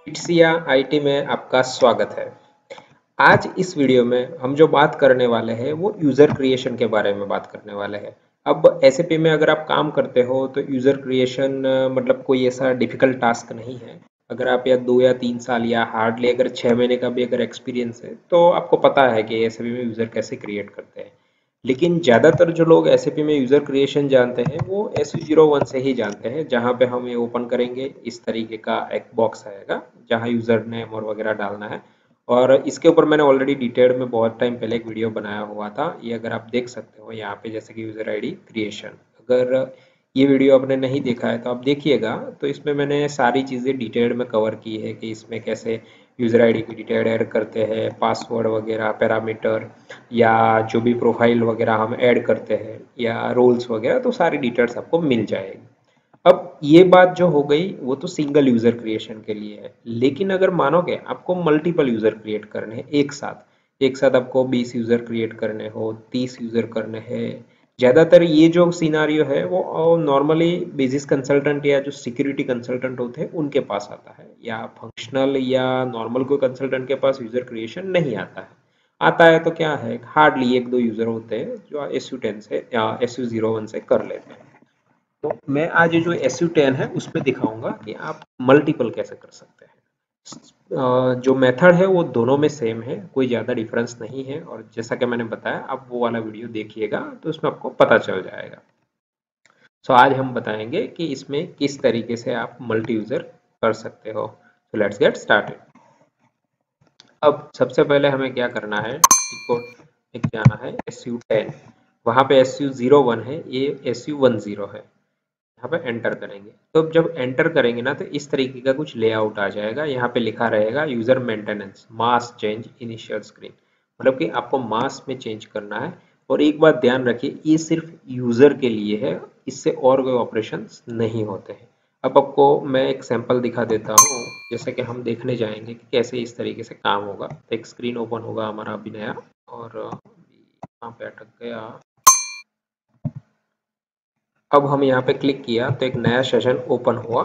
इट्सिया IT में आपका स्वागत है। आज इस वीडियो में हम जो बात करने वाले हैं वो यूज़र क्रिएशन के बारे में बात करने वाले हैं। अब एसएपी में अगर आप काम करते हो तो यूज़र क्रिएशन मतलब कोई ऐसा डिफिकल्ट टास्क नहीं है। अगर आप या 2 या 3 साल या हार्डली अगर 6 महीने का भी अगर एक्सपीरियंस है तो आपको पता है कि एसएपी में यूज़र कैसे क्रिएट करते हैं। लेकिन ज़्यादातर जो लोग एसएपी में यूज़र क्रिएशन जानते हैं वो SU01 से ही जानते हैं, जहाँ पे हम ये ओपन करेंगे इस तरीके का एक बॉक्स आएगा जहाँ यूज़र नेम और वगैरह डालना है। और इसके ऊपर मैंने ऑलरेडी डिटेल में बहुत टाइम पहले एक वीडियो बनाया हुआ था, ये अगर आप देख सकते हो यहाँ पे, जैसे कि यूज़र आईडी क्रिएशन। अगर ये वीडियो आपने नहीं देखा है तो आप देखिएगा, तो इसमें मैंने सारी चीज़ें डिटेल में कवर की है कि इसमें कैसे यूज़र आईडी की डिटेल ऐड करते हैं, पासवर्ड वगैरह, पैरामीटर या जो भी प्रोफाइल वगैरह हम ऐड करते हैं या रोल्स वगैरह, तो सारी डिटेल्स आपको मिल जाएगी। अब ये बात जो हो गई वो तो सिंगल यूजर क्रिएशन के लिए है, लेकिन अगर मानोगे आपको मल्टीपल यूजर क्रिएट करने हैं एक साथ आपको 20 यूजर क्रिएट करने हो, 30 यूजर करने हैं। ज़्यादातर ये जो सिनारियो है वो नॉर्मली बिजनेस कंसल्टेंट या जो सिक्योरिटी कंसल्टेंट होते हैं उनके पास आता है, या फंक्शनल या नॉर्मल कोई कंसल्टेंट के पास यूजर क्रिएशन नहीं आता है तो क्या है, हार्डली 1-2 यूजर होते हैं जो SU10 से या SU01 से कर लेते हैं। तो मैं आज ये जो SU10 है उस पर दिखाऊंगा कि आप मल्टीपल कैसे कर सकते हैं। जो मेथड है वो दोनों में सेम है, कोई ज़्यादा डिफरेंस नहीं है, और जैसा कि मैंने बताया आप वो वाला वीडियो देखिएगा तो उसमें आपको पता चल जाएगा। सो आज हम बताएंगे कि इसमें किस तरीके से आप मल्टी यूज़र कर सकते हो। So let's get started. अब सबसे पहले हमें क्या करना है, एक जाना है SU10, वहाँ पे SU01 है, ये SU10 है, यहाँ पे एंटर करेंगे। तो अब जब एंटर करेंगे ना तो इस तरीके का कुछ लेआउट आ जाएगा, यहाँ पे लिखा रहेगा user maintenance mass change initial screen, मतलब कि आपको मास में चेंज करना है। और एक बात ध्यान रखिए, ये सिर्फ यूजर के लिए है, इससे और कोई ऑपरेशंस नहीं होते हैं। अब आपको मैं एक सैंपल दिखा देता हूँ, जैसे कि हम देखने जाएंगे कि कैसे इस तरीके से काम होगा। तो एक स्क्रीन ओपन होगा हमारा अभी नया, और यहाँ पे अटक गया। अब हम यहाँ पे क्लिक किया तो एक नया सेशन ओपन हुआ।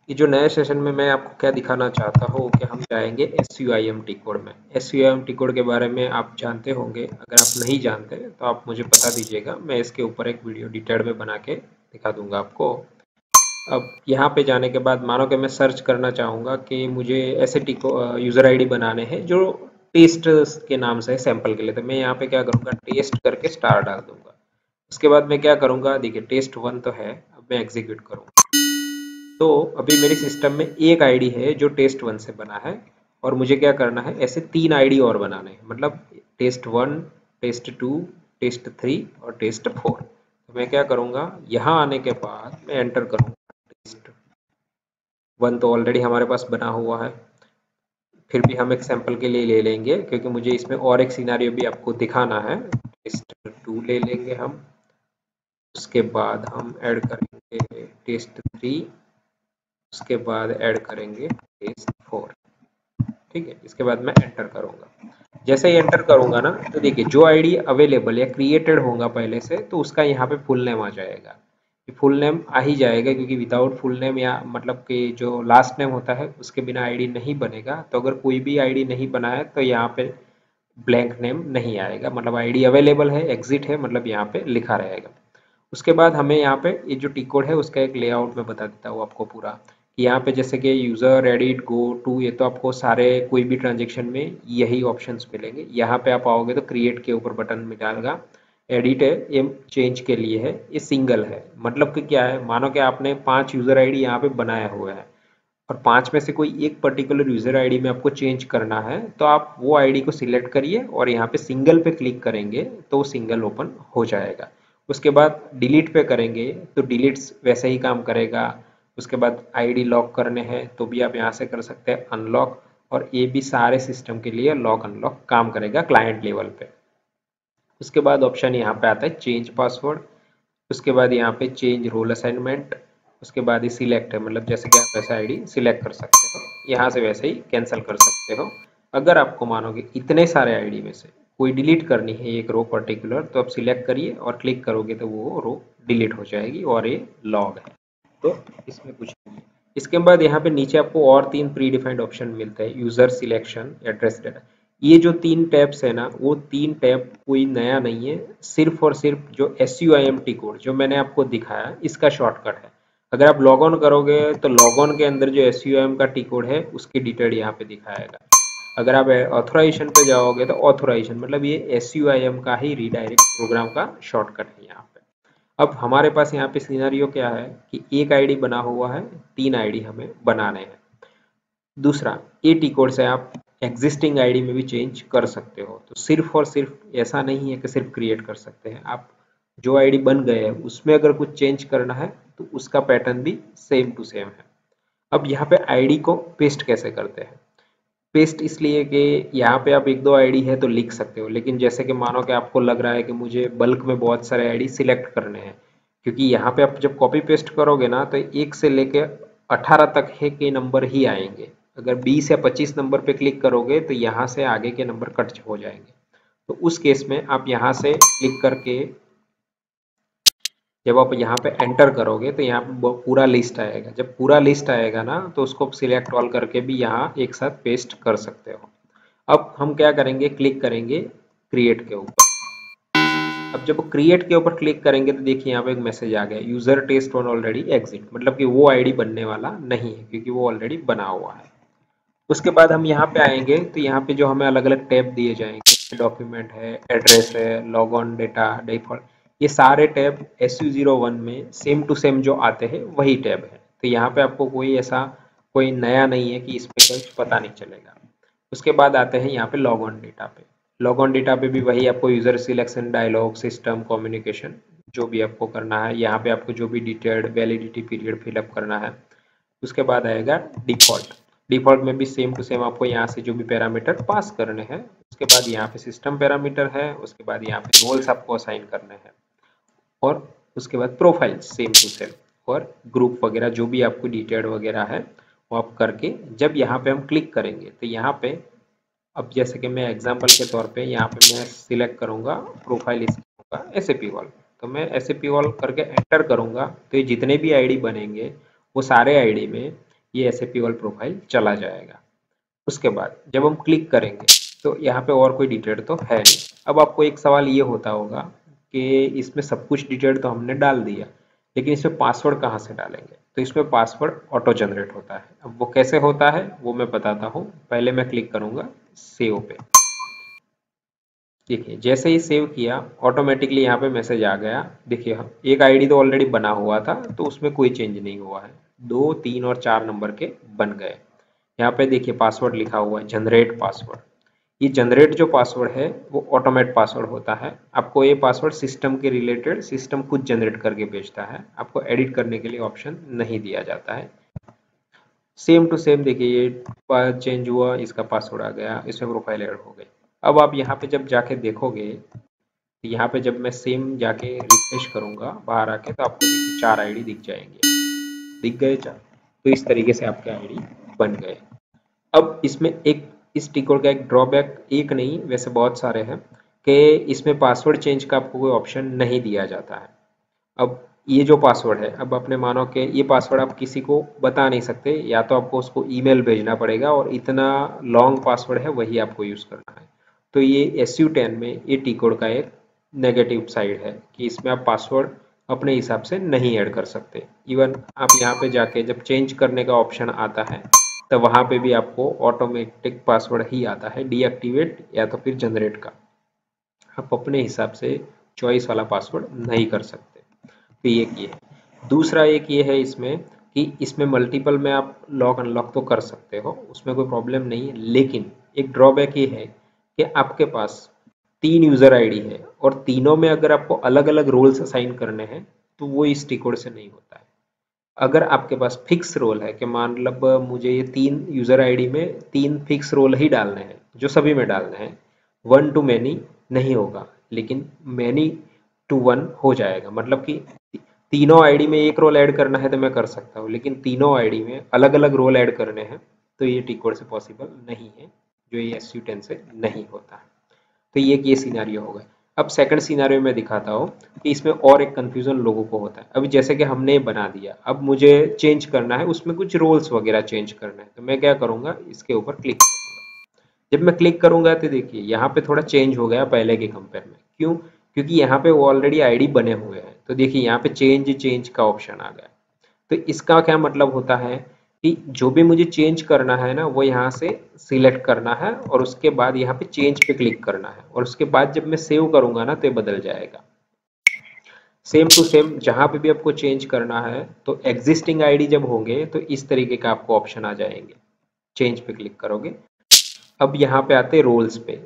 ये जो नया सेशन में मैं आपको क्या दिखाना चाहता हूँ कि हम जाएंगे SUIMT कोड में। SUIMT कोड के बारे में आप जानते होंगे, अगर आप नहीं जानते तो आप मुझे बता दीजिएगा, मैं इसके ऊपर एक वीडियो डिटेल में बना के दिखा दूंगा आपको। अब यहाँ पे जाने के बाद मानो कि मैं सर्च करना चाहूँगा कि मुझे ऐसे यूज़र ID बनाने हैं जो टेस्ट के नाम से सैंपल के लिए, तो मैं यहाँ पे क्या करूँगा, टेस्ट करके स्टार डाल दूंगा। उसके बाद मैं क्या करूंगा, देखिए test1 तो है, अब मैं एग्जीक्यूट करूंगा तो अभी मेरे सिस्टम में एक आईडी है जो test1 से बना है, और मुझे क्या करना है, ऐसे 3 आईडी और बनाने हैं, मतलब test1, test2, test3 और test4। तो मैं क्या करूंगा, यहाँ आने के बाद मैं एंटर करूंगा। test1 तो ऑलरेडी हमारे पास बना हुआ है, फिर भी हम एक सैंपल के लिए ले लेंगे क्योंकि मुझे इसमें और एक सिनारियो भी आपको दिखाना है। test2 ले लेंगे हम, उसके बाद हम ऐड करेंगे test3, उसके बाद ऐड करेंगे test4। ठीक है, इसके बाद मैं एंटर करूंगा। जैसे ही एंटर करूंगा ना तो देखिए जो आईडी अवेलेबल या क्रिएटेड होगा पहले से, तो उसका यहाँ पे फुल नेम आ जाएगा। फुल नेम आ ही जाएगा क्योंकि विदाउट फुल नेम या मतलब कि जो लास्ट नेम होता है उसके बिना आईडी नहीं बनेगा। तो अगर कोई भी आईडी नहीं बना है तो यहाँ पे ब्लैंक नेम नहीं आएगा, मतलब आईडी अवेलेबल है, एग्जिट है, मतलब यहाँ पे लिखा रहेगा। उसके बाद हमें यहाँ पे ये जो टी कोड है उसका एक लेआउट में बता देता हूँ आपको पूरा, कि यहाँ पे जैसे कि यूज़र एडिट गो टू, ये तो आपको सारे कोई भी ट्रांजेक्शन में यही ऑप्शंस मिलेंगे। यहाँ पे आप आओगे तो क्रिएट के ऊपर बटन मिलेगा, एडिट है, ये चेंज के लिए है, ये सिंगल है, मतलब कि क्या है, मानो कि आपने 5 यूज़र आईडी यहाँ पे बनाया हुआ है और 5 में से कोई एक पर्टिकुलर यूज़र आईडी में आपको चेंज करना है, तो आप वो आईडी को सिलेक्ट करिए और यहाँ पे सिंगल पे क्लिक करेंगे तो सिंगल ओपन हो जाएगा। उसके बाद डिलीट पे करेंगे तो डिलीट वैसे ही काम करेगा। उसके बाद आईडी लॉक करने हैं तो भी आप यहाँ से कर सकते हैं अनलॉक, और ये भी सारे सिस्टम के लिए लॉक अनलॉक काम करेगा क्लाइंट लेवल पे। उसके बाद ऑप्शन यहाँ पे आता है चेंज पासवर्ड, उसके बाद यहाँ पे चेंज रोल असाइनमेंट, उसके बाद ही सिलेक्ट है, मतलब जैसे कि आप वैसे आईडी सिलेक्ट कर सकते हो, यहाँ से वैसे ही कैंसिल कर सकते हो। अगर आपको मानोगे इतने सारे आईडी में से कोई डिलीट करनी है एक रो पर्टिकुलर, तो आप सिलेक्ट करिए और क्लिक करोगे तो वो रो डिलीट हो जाएगी और ये लॉग है। तो इसमें कुछ नहीं है। इसके बाद यहाँ पे नीचे आपको और 3 प्री डिफाइंड ऑप्शन मिलते हैं, यूजर सिलेक्शन, एड्रेस डेटा। ये जो 3 टैब्स है ना, वो 3 टैब कोई नया नहीं है, सिर्फ और सिर्फ जो SUIMT कोड जो मैंने आपको दिखाया इसका शॉर्टकट है। अगर आप लॉग ऑन करोगे तो लॉग ऑन के अंदर जो SUIM का टी कोड है उसकी डिटेल यहाँ पे दिखाएगा। अगर आप ऑथोराइजेशन पे जाओगे तो ऑथोराइजेशन मतलब ये SUIM का ही रीडायरेक्ट प्रोग्राम का शॉर्टकट है यहाँ पे। अब हमारे पास यहाँ पे सिनेरियो क्या है कि एक आईडी बना हुआ है, 3 आईडी हमें बनाने हैं। दूसरा, ए टी कोड से आप एग्जिस्टिंग आईडी में भी चेंज कर सकते हो। तो सिर्फ और सिर्फ ऐसा नहीं है कि सिर्फ क्रिएट कर सकते हैं आप, जो आईडी बन गए हैं उसमें अगर कुछ चेंज करना है तो उसका पैटर्न भी सेम टू सेम है। अब यहाँ पे आईडी को पेस्ट कैसे करते हैं? पेस्ट इसलिए कि यहाँ पे आप एक दो आईडी है तो लिख सकते हो, लेकिन जैसे कि मानो कि आपको लग रहा है कि मुझे बल्क में बहुत सारे आईडी सिलेक्ट करने हैं, क्योंकि यहाँ पे आप जब कॉपी पेस्ट करोगे ना तो 1 से लेके 18 तक है के नंबर ही आएंगे। अगर 20 या 25 नंबर पे क्लिक करोगे तो यहाँ से आगे के नंबर कट हो जाएंगे। तो उस केस में आप यहाँ से क्लिक करके जब आप यहाँ पे एंटर करोगे तो यहाँ पे पूरा लिस्ट आएगा। जब पूरा लिस्ट आएगा ना तो उसको सिलेक्ट ऑल करके भी यहाँ एक साथ पेस्ट कर सकते हो। अब हम क्या करेंगे, क्लिक करेंगे क्रिएट के ऊपर। अब जब क्रिएट के ऊपर क्लिक करेंगे तो देखिए यहाँ पे एक मैसेज आ गया, user test one already exit, मतलब कि वो आईडी बनने वाला नहीं है क्योंकि वो ऑलरेडी बना हुआ है। उसके बाद हम यहाँ पे आएंगे तो यहाँ पे जो हमें अलग अलग टैब दिए जाएंगे, डॉक्यूमेंट है, एड्रेस है, लॉग ऑन डेटा, डिफॉल्ट, ये सारे टैब SU01 में सेम टू सेम जो आते हैं वही टैब है। तो यहाँ पे आपको कोई ऐसा कोई नया नहीं है कि इसमें कुछ पता नहीं चलेगा। उसके बाद आते हैं यहाँ पे लॉग ऑन डेटा पे। लॉग ऑन डेटा पे भी वही आपको user selection, dialog, system, communication जो भी आपको करना है, यहाँ पे आपको जो भी डिटेल्ड वैलिडिटी पीरियड फिलअप करना है। उसके बाद आएगा डिफॉल्ट। डिफॉल्ट में भी सेम टू सेम आपको यहाँ से जो भी पैरामीटर पास करने हैं। उसके बाद यहाँ पे सिस्टम पैरामीटर है, उसके बाद यहाँ पे रोल्स आपको असाइन करने हैं, और उसके बाद प्रोफाइल सेम टू सेम, और ग्रुप वगैरह जो भी आपको डिटेल्ड वगैरह है वो आप करके जब यहाँ पे हम क्लिक करेंगे तो यहाँ पे अब जैसे कि मैं एग्जांपल के तौर पे यहाँ पे मैं सिलेक्ट करूँगा प्रोफाइल इसका SAP वॉल, तो मैं SAP वॉल करके एंटर करूँगा तो ये जितने भी आईडी बनेंगे वो सारे आईडी में ये SAP वॉल प्रोफाइल चला जाएगा। उसके बाद जब हम क्लिक करेंगे तो यहाँ पे और कोई डिटेल तो है नहीं। अब आपको एक सवाल ये होता होगा कि इसमें सब कुछ डिटेल तो हमने डाल दिया, लेकिन इसमें पासवर्ड कहाँ से डालेंगे? तो इसमें पासवर्ड ऑटो जनरेट होता है। अब वो कैसे होता है वो मैं बताता हूँ। पहले मैं क्लिक करूँगा सेव पे। देखिए जैसे ही सेव किया ऑटोमेटिकली यहाँ पे मैसेज आ गया। देखिए एक आईडी तो ऑलरेडी बना हुआ था तो उसमें कोई चेंज नहीं हुआ है, 2, 3 और 4 नंबर के बन गए। यहाँ पे देखिए पासवर्ड लिखा हुआ है जनरेट पासवर्ड। ये जनरेट जो पासवर्ड है वो ऑटोमेट पासवर्ड होता है। आपको ये पासवर्ड सिस्टम के रिलेटेड सिस्टम खुद जनरेट करके भेजता है, आपको एडिट करने के लिए ऑप्शन नहीं दिया जाता है। सेम टू सेम देखिए ये चेंज हुआ, इसका पासवर्ड आ गया, इसमें प्रोफाइल ऐड हो गई। अब आप यहाँ पे जब जाके देखोगे तो यहाँ पे जब मैं सेम जाके रिफ्रेश करूंगा बाहर आके तो आपको देखिए 4 आईडी दिख जाएंगे, दिख गए 4। तो इस तरीके से आपके आईडी बन गए। अब इसमें एक इस टिकोड का एक ड्रॉबैक, एक नहीं वैसे बहुत सारे हैं, कि इसमें पासवर्ड चेंज का आपको कोई ऑप्शन नहीं दिया जाता है। अब ये जो पासवर्ड है, अब अपने मानो कि ये पासवर्ड आप किसी को बता नहीं सकते, या तो आपको उसको ईमेल भेजना पड़ेगा और इतना लॉन्ग पासवर्ड है वही आपको यूज़ करना है। तो ये SU10 में ये टी कोड का एक नेगेटिव साइड है कि इसमें आप पासवर्ड अपने हिसाब से नहीं ऐड कर सकते। इवन आप यहाँ पे जाके जब चेंज करने का ऑप्शन आता है तो वहाँ पे भी आपको ऑटोमेटिक पासवर्ड ही आता है, डीएक्टिवेट या तो फिर जनरेट का। आप अपने हिसाब से चॉइस वाला पासवर्ड नहीं कर सकते। तो एक ये है। दूसरा एक ये है इसमें कि इसमें मल्टीपल में आप लॉक अनलॉक तो कर सकते हो, उसमें कोई प्रॉब्लम नहीं है, लेकिन एक ड्रॉबैक ये है कि आपके पास 3 यूज़र आईडी है और तीनों में अगर आपको अलग अलग रोल्स असाइन करने हैं तो वो इस टी कोड से नहीं होता है। अगर आपके पास फिक्स रोल है कि मतलब मुझे ये 3 यूज़र आईडी में 3 फिक्स रोल ही डालने हैं जो सभी में डालने हैं, 1 to many नहीं होगा, लेकिन many to 1 हो जाएगा। मतलब कि तीनों आईडी में एक रोल ऐड करना है तो मैं कर सकता हूँ, लेकिन तीनों आईडी में अलग अलग रोल ऐड करने हैं तो ये टी कोड से पॉसिबल नहीं है, जो ये SU10 से नहीं होता है। तो ये सिनेरियो होगा। अब सेकंड सिनेरियो में दिखाता हूँ कि इसमें और एक कंफ्यूजन लोगों को होता है। अभी जैसे कि हमने बना दिया, अब मुझे चेंज करना है, उसमें कुछ रोल्स वगैरह चेंज करना है, तो मैं क्या करूँगा, इसके ऊपर क्लिक करूँगा। जब मैं क्लिक करूँगा तो देखिए यहाँ पे थोड़ा चेंज हो गया पहले के कंपेयर में। क्यों? क्योंकि यहाँ पे ऑलरेडी आईडी बने हुए हैं। तो देखिए यहाँ पे चेंज का ऑप्शन आ गया। तो इसका क्या मतलब होता है कि जो भी मुझे चेंज करना है ना, वो यहाँ से सिलेक्ट करना है और उसके बाद यहाँ पे चेंज पे क्लिक करना है, और उसके बाद जब मैं सेव करूँगा ना तो ये बदल जाएगा। सेम टू सेम जहाँ पे भी आपको चेंज करना है, तो एग्जिस्टिंग आईडी जब होंगे तो इस तरीके का आपको ऑप्शन आ जाएंगे। चेंज पे क्लिक करोगे। अब यहाँ पे आते हैं रोल्स पे।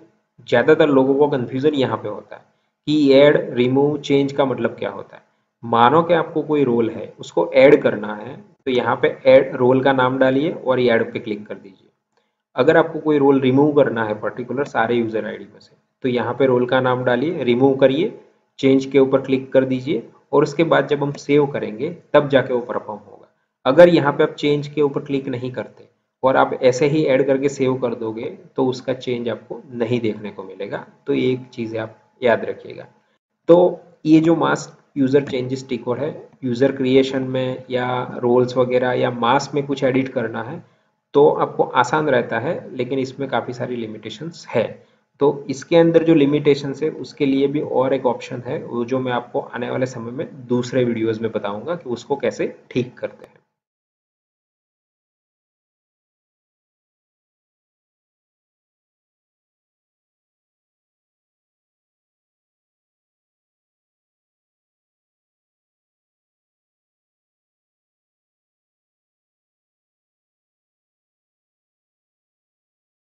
ज़्यादातर लोगों को कन्फ्यूज़न यहाँ पे होता है कि ऐड, रिमूव, चेंज का मतलब क्या होता है। मानो कि आपको कोई रोल है, उसको ऐड करना है, तो यहाँ पे ऐड रोल का नाम डालिए और ये ऐड पे क्लिक कर दीजिए। अगर आपको कोई रोल रिमूव करना है पर्टिकुलर सारे यूज़र आईडी में से, तो यहाँ पे रोल का नाम डालिए, रिमूव करिए, चेंज के ऊपर क्लिक कर दीजिए, और उसके बाद जब हम सेव करेंगे तब जाके वो परफॉर्म होगा। अगर यहाँ पे आप चेंज के ऊपर क्लिक नहीं करते और आप ऐसे ही ऐड करके सेव कर दोगे, तो उसका चेंज आपको नहीं देखने को मिलेगा। तो ये एक चीज़ आप याद रखिएगा। तो ये जो मास यूज़र चेंजेस टिकोर है, यूज़र क्रिएशन में या रोल्स वगैरह या मास में कुछ एडिट करना है तो आपको आसान रहता है, लेकिन इसमें काफ़ी सारी लिमिटेशंस है। तो इसके अंदर जो लिमिटेशंस है उसके लिए भी और एक ऑप्शन है, वो जो मैं आपको आने वाले समय में दूसरे वीडियोस में बताऊंगा कि उसको कैसे ठीक करते हैं।